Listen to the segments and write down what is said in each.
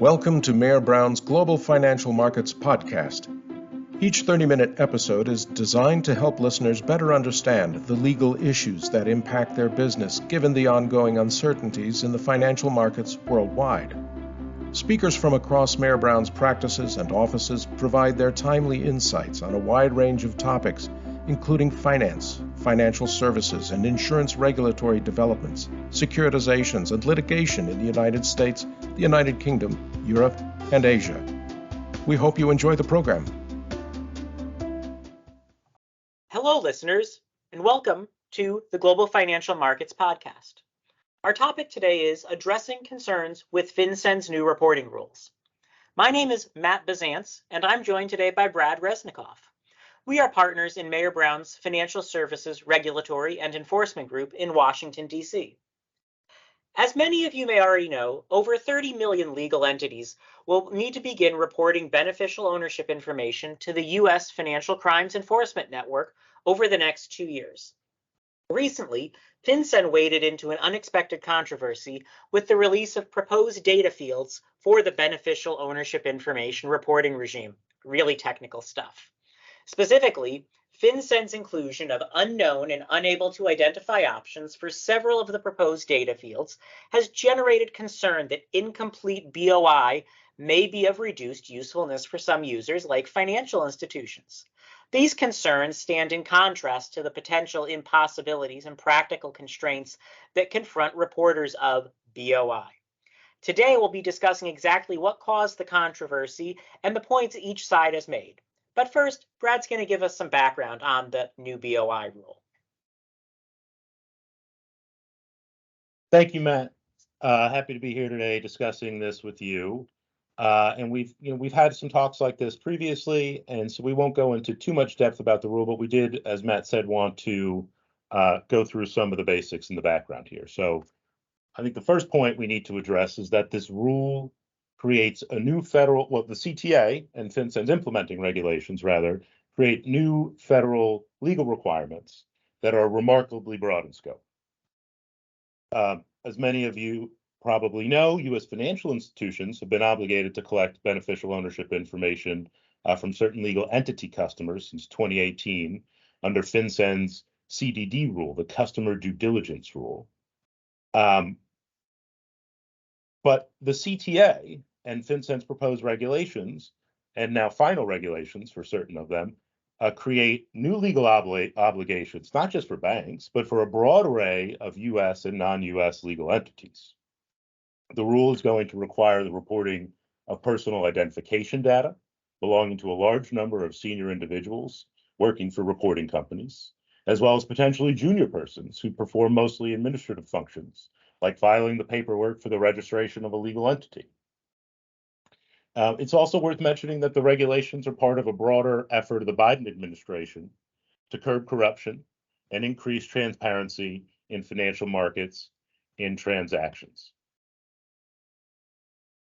Welcome to Mayor Brown's Global Financial Markets Podcast. Each 30-minute episode is designed to help listeners better understand the legal issues that impact their business given the ongoing uncertainties in the financial markets worldwide. Speakers from across Mayor Brown's practices and offices provide their timely insights on a wide range of topics, including finance, financial services, and insurance regulatory developments, securitizations, and litigation in the United States, the United Kingdom, Europe, and Asia. We hope you enjoy the program. Hello, listeners, and welcome to the Global Financial Markets Podcast. Our topic today is addressing concerns with FinCEN's new reporting rules. My name is Matt Bisanz, and I'm joined today by Brad Resnikoff. We are partners in Mayor Brown's Financial Services Regulatory and Enforcement Group in Washington, D.C. As many of you may already know, over 30 million legal entities will need to begin reporting beneficial ownership information to the U.S. Financial Crimes Enforcement Network over the next 2 years. Recently, FinCEN waded into an unexpected controversy with the release of proposed data fields for the beneficial ownership information reporting regime. Really technical stuff. Specifically, FinCEN's inclusion of unknown and unable to identify options for several of the proposed data fields has generated concern that incomplete BOI may be of reduced usefulness for some users like financial institutions. These concerns stand in contrast to the potential impossibilities and practical constraints that confront reporters of BOI. Today, we'll be discussing exactly what caused the controversy and the points each side has made. But first, Brad's going to give us some background on the new BOI rule. Thank you, Matt. Happy to be here today discussing this with you. And we've had some talks like this previously, and so we won't go into too much depth about the rule, but we did, as Matt said, want to go through some of the basics in the background here. So I think the first point we need to address is that this rule creates a new federal, the CTA and FinCEN's implementing regulations, rather, create new federal legal requirements that are remarkably broad in scope. As many of you probably know, U.S. financial institutions have been obligated to collect beneficial ownership information from certain legal entity customers since 2018 under FinCEN's CDD rule, the Customer Due Diligence Rule. But the CTA and FinCEN's proposed regulations, and now final regulations for certain of them, create new legal obligations, not just for banks, but for a broad array of U.S. and non-U.S. legal entities. The rule is going to require the reporting of personal identification data belonging to a large number of senior individuals working for reporting companies, as well as potentially junior persons who perform mostly administrative functions, like filing the paperwork for the registration of a legal entity. It's also worth mentioning that the regulations are part of a broader effort of the Biden administration to curb corruption and increase transparency in financial markets in transactions.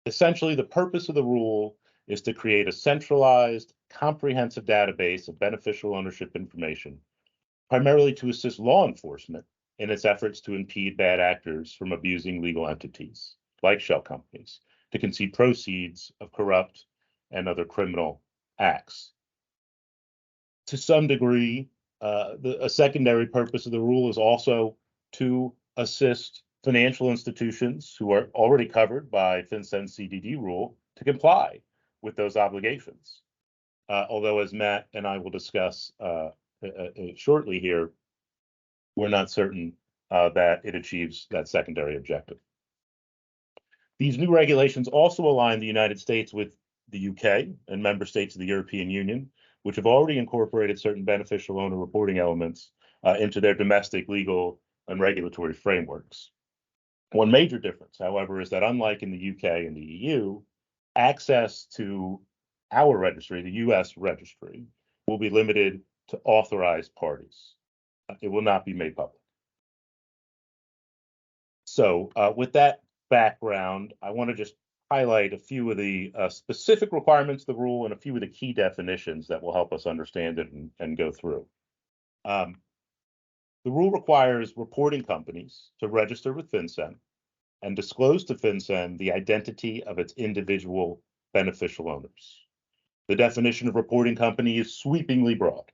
Essentially, the purpose of the rule is to create a centralized, comprehensive database of beneficial ownership information, primarily to assist law enforcement in its efforts to impede bad actors from abusing legal entities, like shell companies, to concede proceeds of corrupt and other criminal acts. To some degree, a secondary purpose of the rule is also to assist financial institutions who are already covered by FinCEN's CDD rule to comply with those obligations. Although, as Matt and I will discuss shortly here, we're not certain that it achieves that secondary objective. These new regulations also align the United States with the UK and member states of the European Union, which have already incorporated certain beneficial owner reporting elements into their domestic legal and regulatory frameworks. One major difference, however, is that unlike in the UK and the EU, access to our registry, the US registry, will be limited to authorized parties. It will not be made public. So with that background, I want to just highlight a few of the specific requirements of the rule and a few of the key definitions that will help us understand it and go through. The rule requires reporting companies to register with FinCEN and disclose to FinCEN the identity of its individual beneficial owners. The definition of reporting company is sweepingly broad.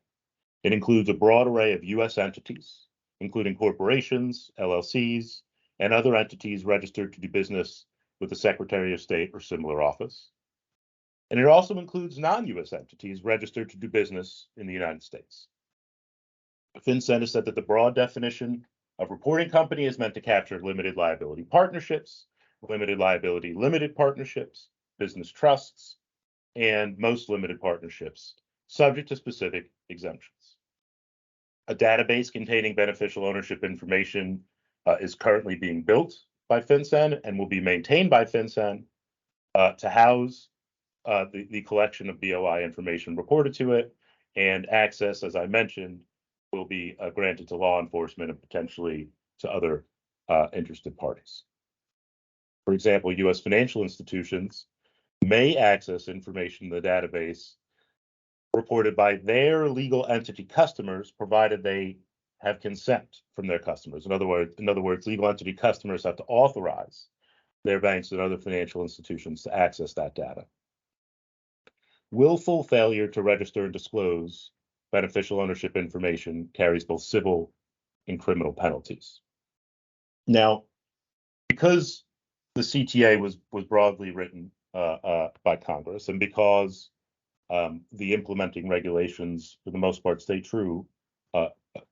It includes a broad array of U.S. entities, including corporations, LLCs, and other entities registered to do business with the Secretary of State or similar office. And it also includes non-U.S. entities registered to do business in the United States. FinCEN has said that the broad definition of reporting company is meant to capture limited liability partnerships, limited liability limited partnerships, business trusts, and most limited partnerships, subject to specific exemptions. A database containing beneficial ownership information is currently being built by FinCEN and will be maintained by FinCEN to house the collection of BOI information reported to it, and access, as I mentioned, will be granted to law enforcement and potentially to other interested parties. For example, U.S. financial institutions may access information in the database reported by their legal entity customers, provided they have consent from their customers. In other words, legal entity customers have to authorize their banks and other financial institutions to access that data. Willful failure to register and disclose beneficial ownership information carries both civil and criminal penalties. Now, because the CTA was broadly written by Congress, and because the implementing regulations, for the most part, stay true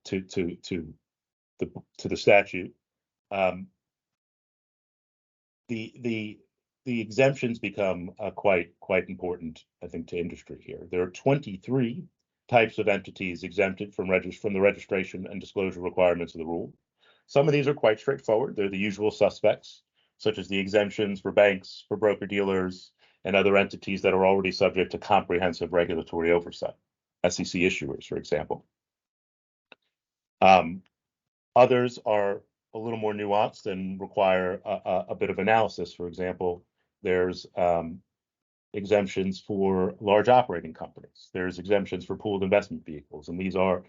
to the statute, the exemptions become quite important, I think, to industry here. There are 23 types of entities exempted from the registration and disclosure requirements of the rule. Some of these are quite straightforward. They're the usual suspects, such as the exemptions for banks, for broker-dealers, and other entities that are already subject to comprehensive regulatory oversight, SEC issuers, for example. Others are a little more nuanced and require a bit of analysis. For example, there's exemptions for large operating companies. There's exemptions for pooled investment vehicles, and these are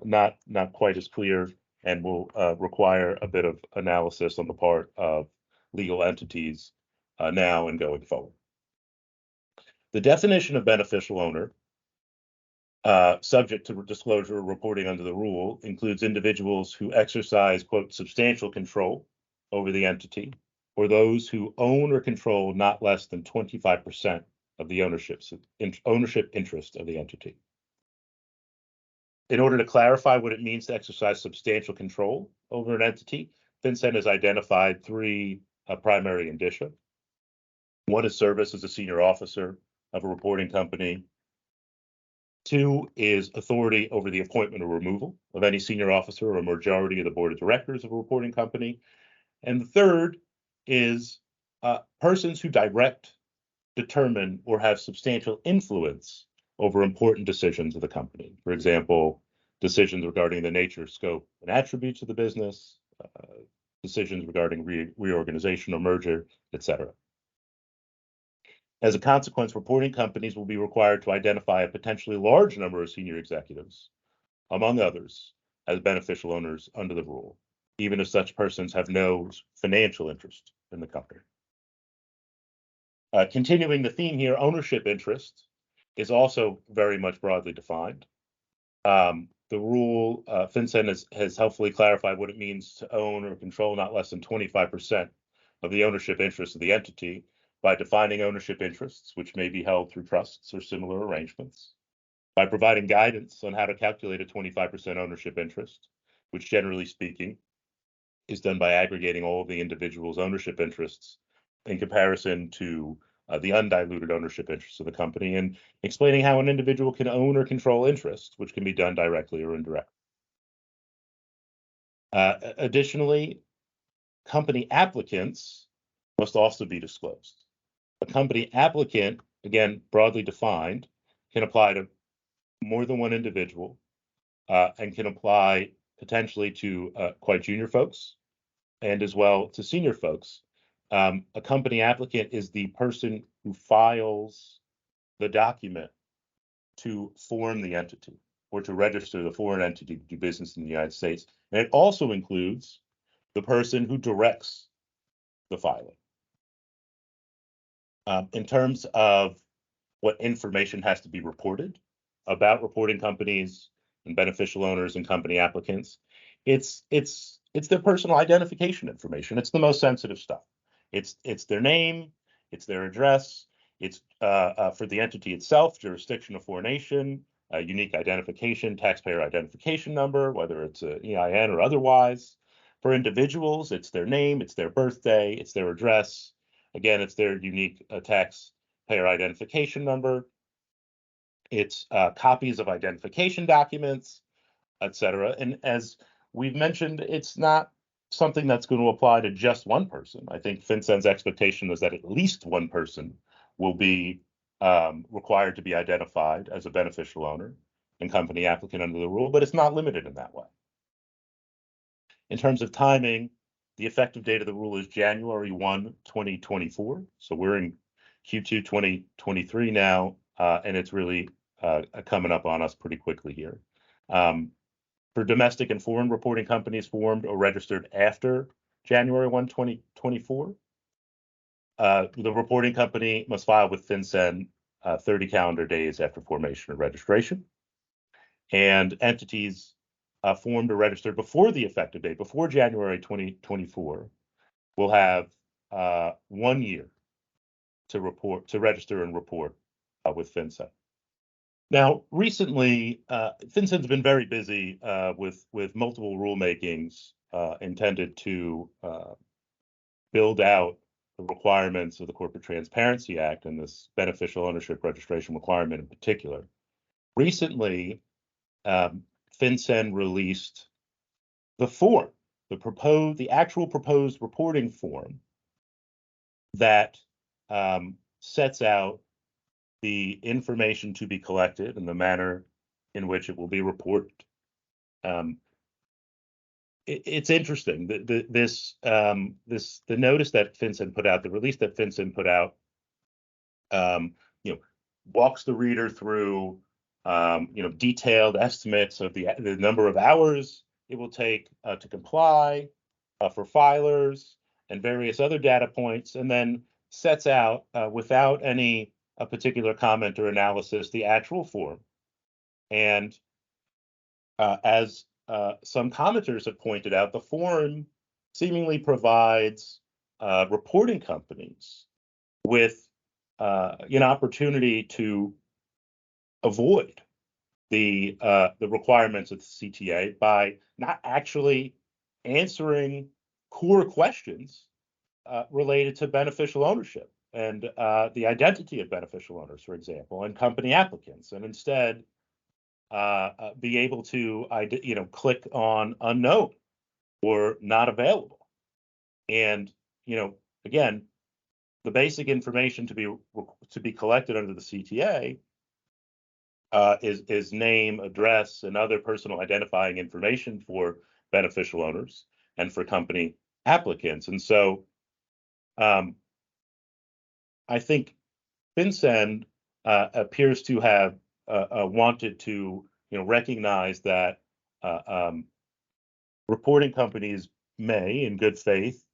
not quite as clear and will require a bit of analysis on the part of legal entities now and going forward. The definition of beneficial owner, subject to disclosure or reporting under the rule, includes individuals who exercise, quote, substantial control over the entity, or those who own or control not less than 25% of the ownership interest of the entity. In order to clarify what it means to exercise substantial control over an entity, FinCEN has identified three primary indicia. One is service as a senior officer of a reporting company. Two is authority over the appointment or removal of any senior officer or a majority of the board of directors of a reporting company. And the third is persons who direct, determine, or have substantial influence over important decisions of the company. For example, decisions regarding the nature, scope, and attributes of the business, decisions regarding reorganization or merger, etc. As a consequence, reporting companies will be required to identify a potentially large number of senior executives, among others, as beneficial owners under the rule, even if such persons have no financial interest in the company. Continuing the theme here, ownership interest is also very much broadly defined. The rule, FinCEN has helpfully clarified what it means to own or control not less than 25% of the ownership interest of the entity by defining ownership interests, which may be held through trusts or similar arrangements, by providing guidance on how to calculate a 25% ownership interest, which generally speaking is done by aggregating all of the individual's ownership interests in comparison to the undiluted ownership interests of the company, and explaining how an individual can own or control interests, which can be done directly or indirectly. Additionally, company applicants must also be disclosed. A company applicant, again, broadly defined, can apply to more than one individual and can apply potentially to quite junior folks and as well to senior folks. A company applicant is the person who files the document to form the entity or to register the foreign entity to do business in the United States. And it also includes the person who directs the filing. In terms of what information has to be reported about reporting companies and beneficial owners and company applicants, it's their personal identification information. It's the most sensitive stuff. It's their name, it's their address, it's for the entity itself, jurisdiction of foreign nation, unique identification, taxpayer identification number, whether it's an EIN or otherwise. For individuals, it's their name, it's their birthday, it's their address. Again, it's their unique taxpayer identification number. It's copies of identification documents, et cetera. And as we've mentioned, it's not something that's going to apply to just one person. I think FinCEN's expectation is that at least one person will be required to be identified as a beneficial owner and company applicant under the rule, but it's not limited in that way. In terms of timing, the effective date of the rule is January 1, 2024. So we're in Q2 2023 now, and it's really coming up on us pretty quickly here. For domestic and foreign reporting companies formed or registered after January 1, 2024, the reporting company must file with FinCEN 30 calendar days after formation or registration. And entities formed or registered before the effective date, before January 2024, will have 1 year to register and report with FinCEN. Now, recently, FinCEN's been very busy with multiple rulemakings intended to build out the requirements of the Corporate Transparency Act and this beneficial ownership registration requirement in particular. Recently, FinCEN released the form, the actual proposed reporting form that sets out the information to be collected and the manner in which it will be reported. It's interesting that the notice that FinCEN put out, the release that FinCEN put out, walks the reader through detailed estimates of the number of hours it will take to comply for filers and various other data points, and then sets out without any particular comment or analysis the actual form. And as some commenters have pointed out, the form seemingly provides reporting companies with an opportunity to avoid the requirements of the CTA by not actually answering core questions related to beneficial ownership and the identity of beneficial owners, for example, and company applicants, and instead be able to click on unknown or not available. And again, the basic information to be collected under the CTA is name, address, and other personal identifying information for beneficial owners and for company applicants. And so I think FinCEN appears to have wanted to recognize that reporting companies may, in good faith,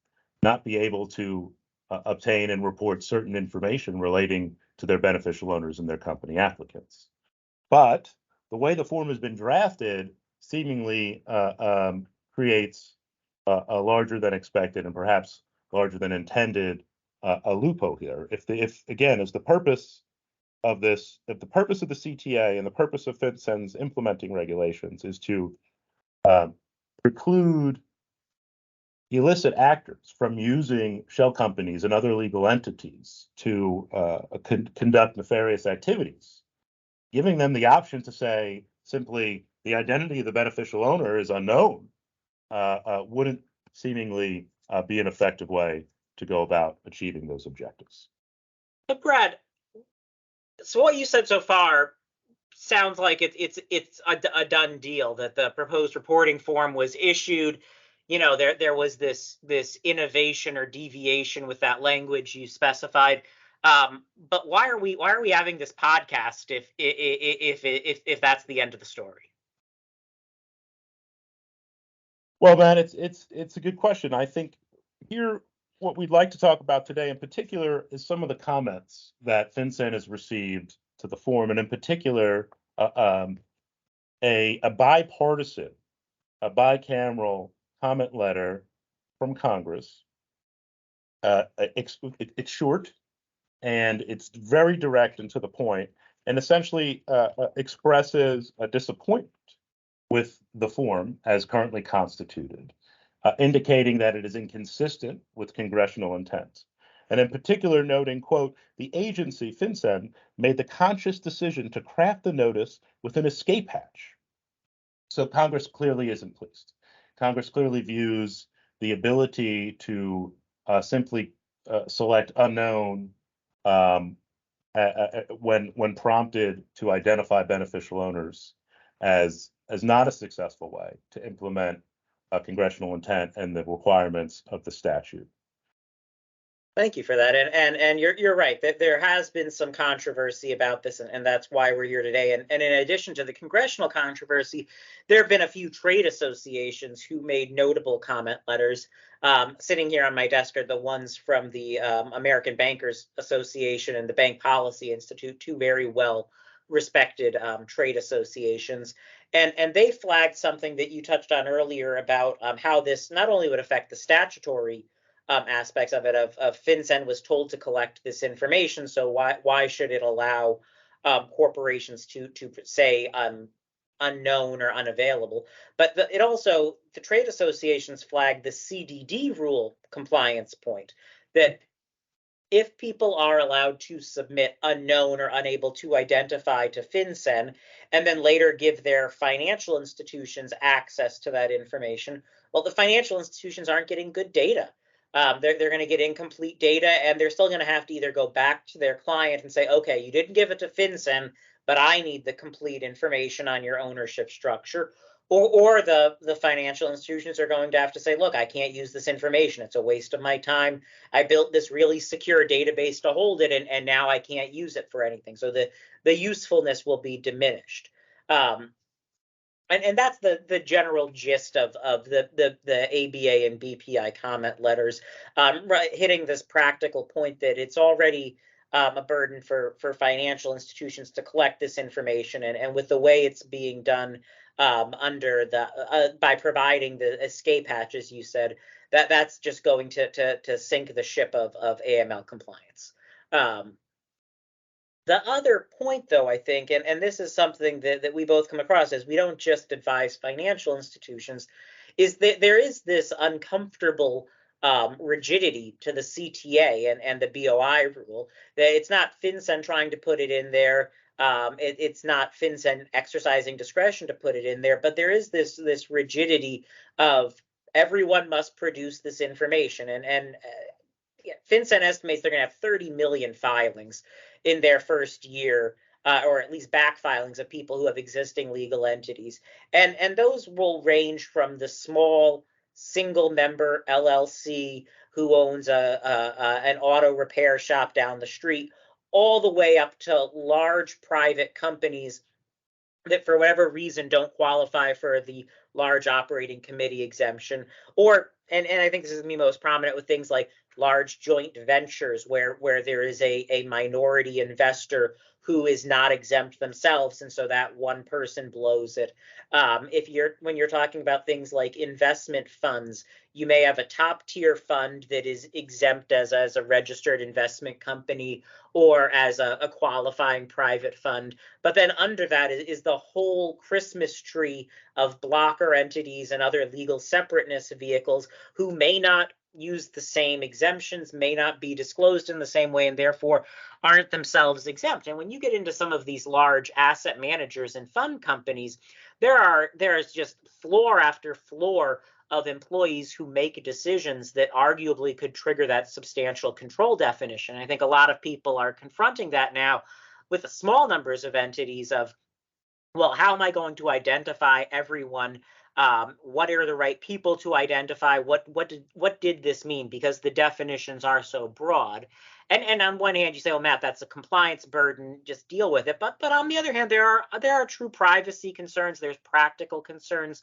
not be able to obtain and report certain information relating to their beneficial owners and their company applicants. But the way the form has been drafted seemingly creates a larger than expected and perhaps larger than intended a loophole here. If the purpose of the CTA and the purpose of FinCEN's implementing regulations is to preclude illicit actors from using shell companies and other legal entities to conduct nefarious activities, giving them the option to say simply the identity of the beneficial owner is unknown wouldn't seemingly be an effective way to go about achieving those objectives. But Brad, so what you said so far sounds like it's a done deal, that the proposed reporting form was issued. There was this innovation or deviation with that language you specified. But why are we having this podcast if that's the end of the story? Well, Matt, it's a good question. I think here what we'd like to talk about today in particular is some of the comments that FinCEN has received to the form, and in particular, uh, um, a bipartisan, a bicameral comment letter from Congress. It's short and it's very direct and to the point, and essentially expresses a disappointment with the form as currently constituted, indicating that it is inconsistent with congressional intent. And in particular, noting, quote, the agency, FinCEN, made the conscious decision to craft the notice with an escape hatch. So Congress clearly isn't pleased. Congress clearly views the ability to simply select unknown um, when prompted to identify beneficial owners as not a successful way to implement congressional intent and the requirements of the statute. Thank you for that. And you're right that there has been some controversy about this, and that's why we're here today. And in addition to the congressional controversy, there have been a few trade associations who made notable comment letters. Sitting here on my desk are the ones from the American Bankers Association and the Bank Policy Institute, two very well respected trade associations. And they flagged something that you touched on earlier about how this not only would affect the statutory aspects of it. Of FinCEN was told to collect this information, so why should it allow corporations to say unknown or unavailable? But it also, the trade associations flagged the CDD rule compliance point, that if people are allowed to submit unknown or unable to identify to FinCEN and then later give their financial institutions access to that information, well, the financial institutions aren't getting good data. They're going to get incomplete data, and they're still going to have to either go back to their client and say, okay, you didn't give it to FinCEN, but I need the complete information on your ownership structure. Or the financial institutions are going to have to say, look, I can't use this information. It's a waste of my time. I built this really secure database to hold it, and now I can't use it for anything. So the usefulness will be diminished. And that's the general gist of the ABA and BPI comment letters, hitting this practical point that it's already a burden for financial institutions to collect this information, and with the way it's being done under the by providing the escape hatch, as you said, that's just going to sink the ship of AML compliance. The other point, though, I think, and this is something that we both come across, is we don't just advise financial institutions, is that there is this uncomfortable rigidity to the CTA and the BOI rule. That it's not FinCEN trying to put it in there. It's not FinCEN exercising discretion to put it in there, but there is this rigidity of everyone must produce this information. And FinCEN estimates they're going to have 30 million filings in their first year, or at least back filings of people who have existing legal entities. And those will range from the small single member LLC who owns an auto repair shop down the street, all the way up to large private companies that for whatever reason don't qualify for the large operating committee exemption, or and I think this is me most prominent with things like large joint ventures where there is a minority investor who is not exempt themselves, and so that one person blows it. When you're talking about things like investment funds, you may have a top tier fund that is exempt as a registered investment company or as a qualifying private fund, but then under that is the whole Christmas tree of blocker entities and other legal separateness vehicles who may not use the same exemptions, may not be disclosed in the same way, and therefore aren't themselves exempt. And when you get into some of these large asset managers and fund companies, there's just floor after floor of employees who make decisions that arguably could trigger that substantial control definition. I think a lot of people are confronting that now with the small numbers of entities of, well, how am I going to identify everyone? What are the right people to identify? What did this mean? Because the definitions are so broad. And on one hand, you say, well, Matt, that's a compliance burden. Just deal with it. But on the other hand, there are true privacy concerns. There's practical concerns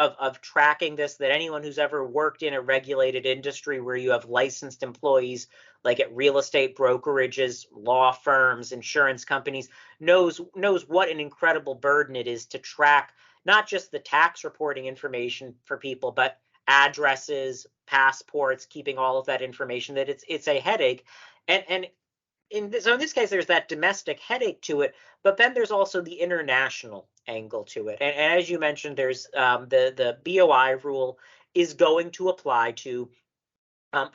of tracking this, that anyone who's ever worked in a regulated industry where you have licensed employees, like at real estate brokerages, law firms, insurance companies, knows what an incredible burden it is to track not just the tax reporting information for people, but addresses, passports, keeping all of that information, that it's a headache. And so in this case, there's that domestic headache to it, but then there's also the international angle to it. And as you mentioned, there's the BOI rule is going to apply to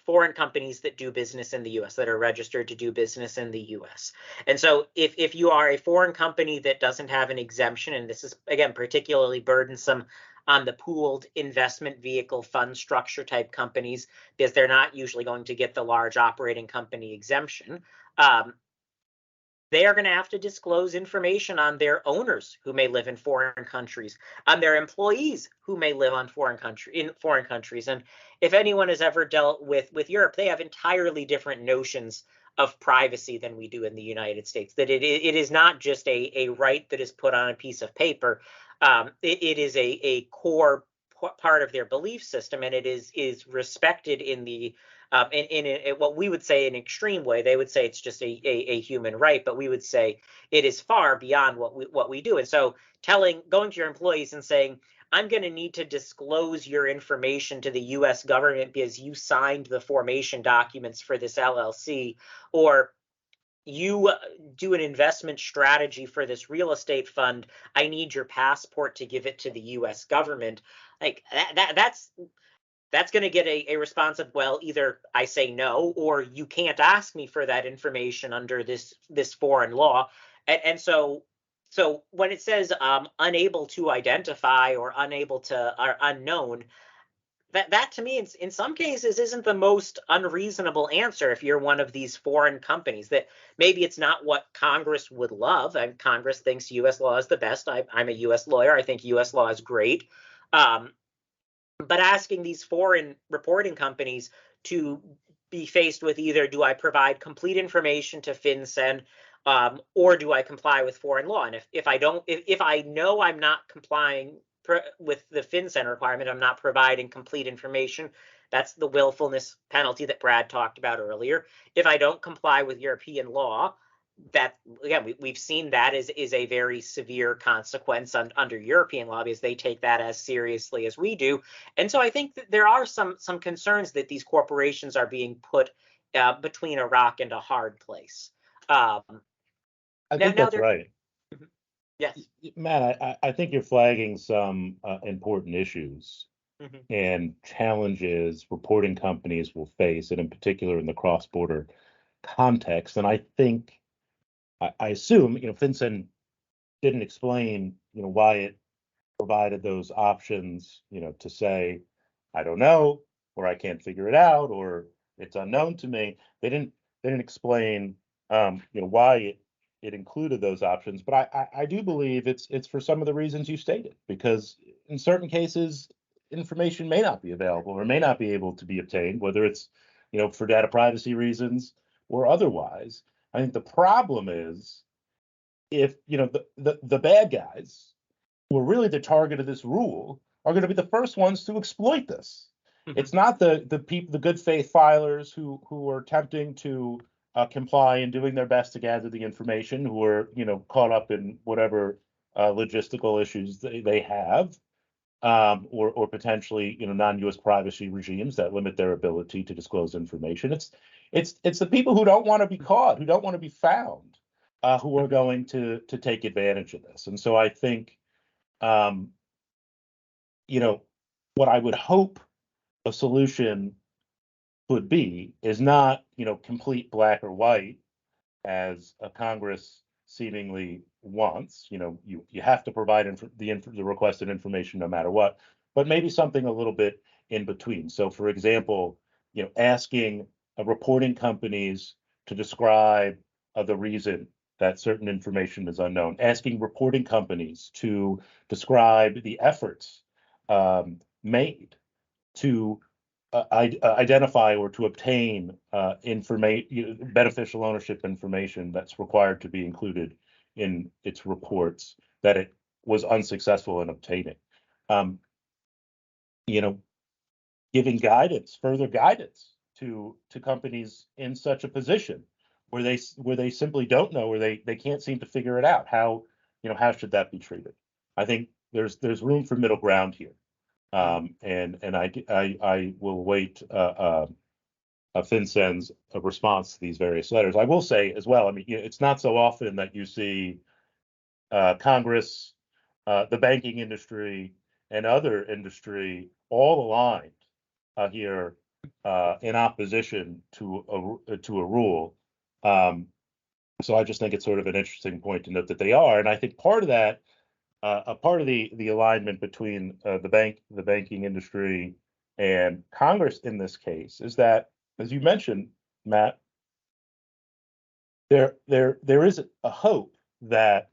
foreign companies that do business in the U.S., that are registered to do business in the U.S. And so if you are a foreign company that doesn't have an exemption, and this is, again, particularly burdensome on the pooled investment vehicle fund structure type companies, because they're not usually going to get the large operating company exemption, they are going to have to disclose information on their owners who may live in foreign countries, on their employees who may live in foreign countries. And if anyone has ever dealt with Europe, they have entirely different notions of privacy than we do in the United States. That it is not just a right that is put on a piece of paper. It is a core part of their belief system, and it is respected in the in what we would say an extreme way. They would say it's just a human right, but we would say it is far beyond what we do. And so going to your employees and saying, I'm going to need to disclose your information to the U.S. government because you signed the formation documents for this LLC, or you do an investment strategy for this real estate fund, I need your passport to give it to the U.S. government. Like that's going to get a response of, well, either I say no, or you can't ask me for that information under this foreign law. And so when it says unable to identify or unable to or unknown, that to me in some cases isn't the most unreasonable answer. If you're one of these foreign companies, that maybe it's not what Congress would love, and Congress thinks U.S. law is the best. I'm a U.S. lawyer. I think U.S. law is great. But asking these foreign reporting companies to be faced with either, do I provide complete information to FinCEN, or do I comply with foreign law? And if I know I'm not complying with the FinCEN requirement, I'm not providing complete information, that's the willfulness penalty that Brad talked about earlier. If I don't comply with European law, that, again, we've seen that is a very severe consequence under European law, because they take that as seriously as we do. And so I think that there are some concerns that these corporations are being put between a rock and a hard place. I think that's right. Yes, Matt, I think you're flagging some important issues and challenges reporting companies will face, and in particular in the cross-border context. And I think, I assume, FinCEN didn't explain, why it provided those options, to say, I don't know, or I can't figure it out, or it's unknown to me. They didn't explain, why it included those options. But I do believe it's for some of the reasons you stated, because in certain cases, information may not be available or may not be able to be obtained, whether it's, for data privacy reasons or otherwise. I think the problem is if, the bad guys who are really the target of this rule are going to be the first ones to exploit this. It's not the people, the good faith filers who are attempting to comply and doing their best to gather the information, who are, caught up in whatever logistical issues they have, or potentially, non-U.S. privacy regimes that limit their ability to disclose information. It's the people who don't want to be caught, who don't want to be found, who are going to take advantage of this. And so I think, what I would hope a solution could be is not, complete black or white, as a Congress seemingly wants. You have to provide the requested information no matter what, but maybe something a little bit in between. So, for example, asking reporting companies to describe the reason that certain information is unknown, asking reporting companies to describe the efforts made to identify or to obtain beneficial ownership information that's required to be included in its reports that it was unsuccessful in obtaining. you know, giving guidance, further guidance to companies in such a position where they simply don't know, or they can't seem to figure it out. How should that be treated? I think there's room for middle ground here. And I will await FinCEN's response to these various letters. I will say as well, I mean, it's not so often that you see Congress, the banking industry, and other industry all aligned here in opposition to a rule. So I just think it's sort of an interesting point to note that they are, and I think part of that, a part of the alignment between the banking industry and Congress in this case is that, as you mentioned, Matt, there is a hope that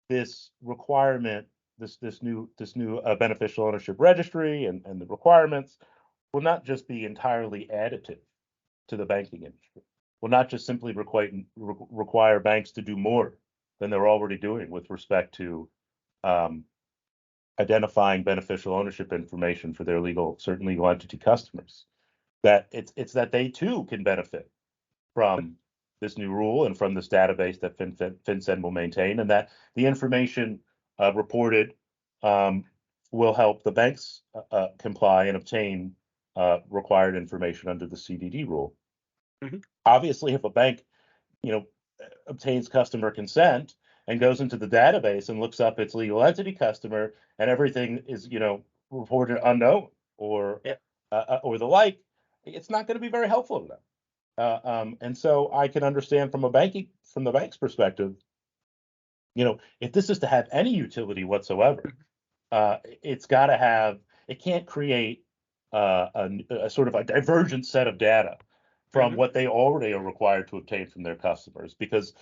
this requirement, this new beneficial ownership registry and the requirements will not just be entirely additive to the banking industry, will not just simply require banks to do more than they're already doing with respect to identifying beneficial ownership information for their certain legal entity customers. That it's that they too can benefit from this new rule and from this database that FinCEN will maintain, and that the information reported will help the banks comply and obtain required information under the CDD rule. Mm-hmm. Obviously, if a bank, obtains customer consent and goes into the database and looks up its legal entity customer and everything is, reported unknown or the like, it's not going to be very helpful to them. And so I can understand from the bank's perspective, if this is to have any utility whatsoever, it can't create a sort of a divergent set of data from what they already are required to obtain from their customers, because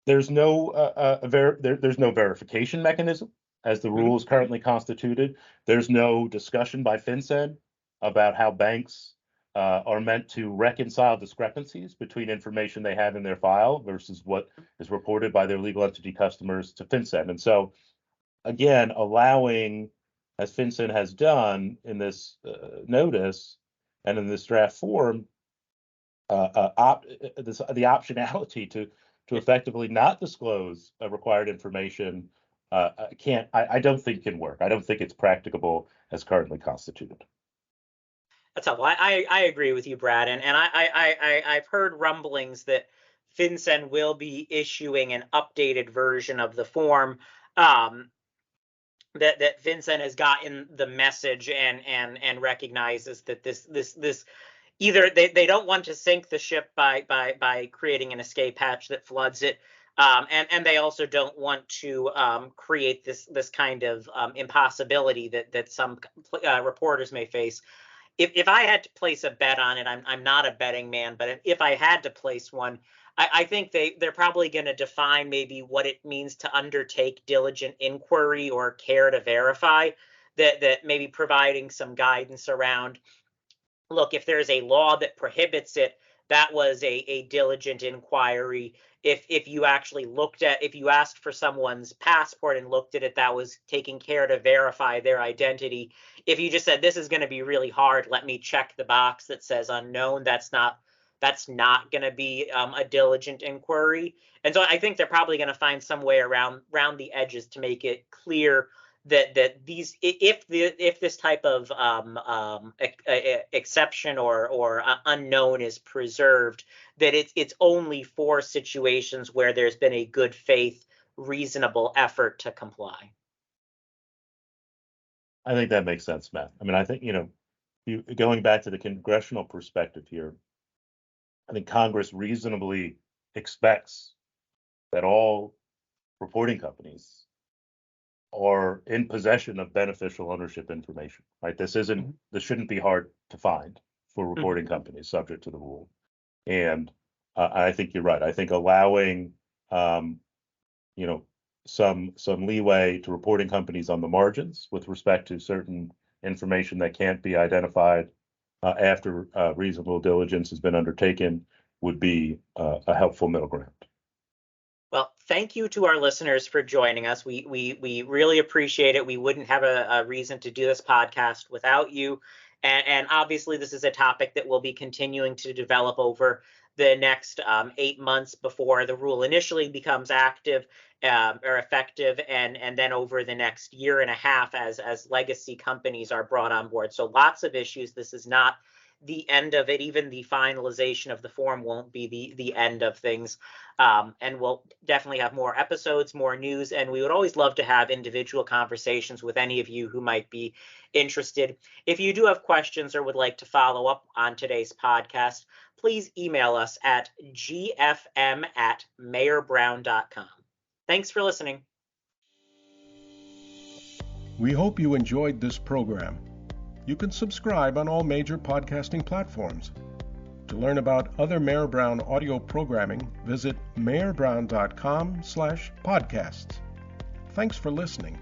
there's no there's no verification mechanism as the rule is currently constituted. There's no discussion by FinCEN about how banks are meant to reconcile discrepancies between information they have in their file versus what is reported by their legal entity customers to FinCEN. And so, again, allowing, as FinCEN has done in this notice and in this draft form, the optionality to effectively not disclose required information I don't think can work. I don't think it's practicable as currently constituted. That's helpful. I agree with you, Brad, and I've heard rumblings that FinCEN will be issuing an updated version of the form. That FinCEN has gotten the message and recognizes that this either they don't want to sink the ship by creating an escape hatch that floods it, and they also don't want to create this kind of impossibility that some reporters may face. If I had to place a bet on it, I'm not a betting man, but if I had to place one, I think they're probably going to define maybe what it means to undertake diligent inquiry or care to verify, that maybe providing some guidance around, look, if there's a law that prohibits it, that was a diligent inquiry. If you actually if you asked for someone's passport and looked at it, that was taking care to verify their identity. If you just said, this is going to be really hard, let me check the box that says unknown, that's not going to be a diligent inquiry. And so I think they're probably going to find some way around the edges to make it clear that these, if this type of exception or unknown is preserved, that it's only for situations where there's been a good faith, reasonable effort to comply. I think that makes sense, Matt. I mean, I think, going back to the congressional perspective here, I think Congress reasonably expects that all reporting companies are in possession of beneficial ownership information, right? This shouldn't be hard to find for reporting companies subject to the rule. And I think you're right. I think allowing, some leeway to reporting companies on the margins with respect to certain information that can't be identified after reasonable diligence has been undertaken would be a helpful middle ground. Well, thank you to our listeners for joining us. We really appreciate it. We wouldn't have a reason to do this podcast without you. And obviously, this is a topic that we'll be continuing to develop over the next 8 months before the rule initially becomes active or effective, and then over the next year and a half as legacy companies are brought on board. So lots of issues. This is not the end of it. Even the finalization of the form won't be the end of things. And we'll definitely have more episodes, more news, and we would always love to have individual conversations with any of you who might be interested. If you do have questions or would like to follow up on today's podcast, please email us at gfm@mayorbrown.com. Thanks for listening. We hope you enjoyed this program. You can subscribe on all major podcasting platforms. To learn about other Mayor Brown audio programming, visit mayorbrown.com/podcasts. Thanks for listening.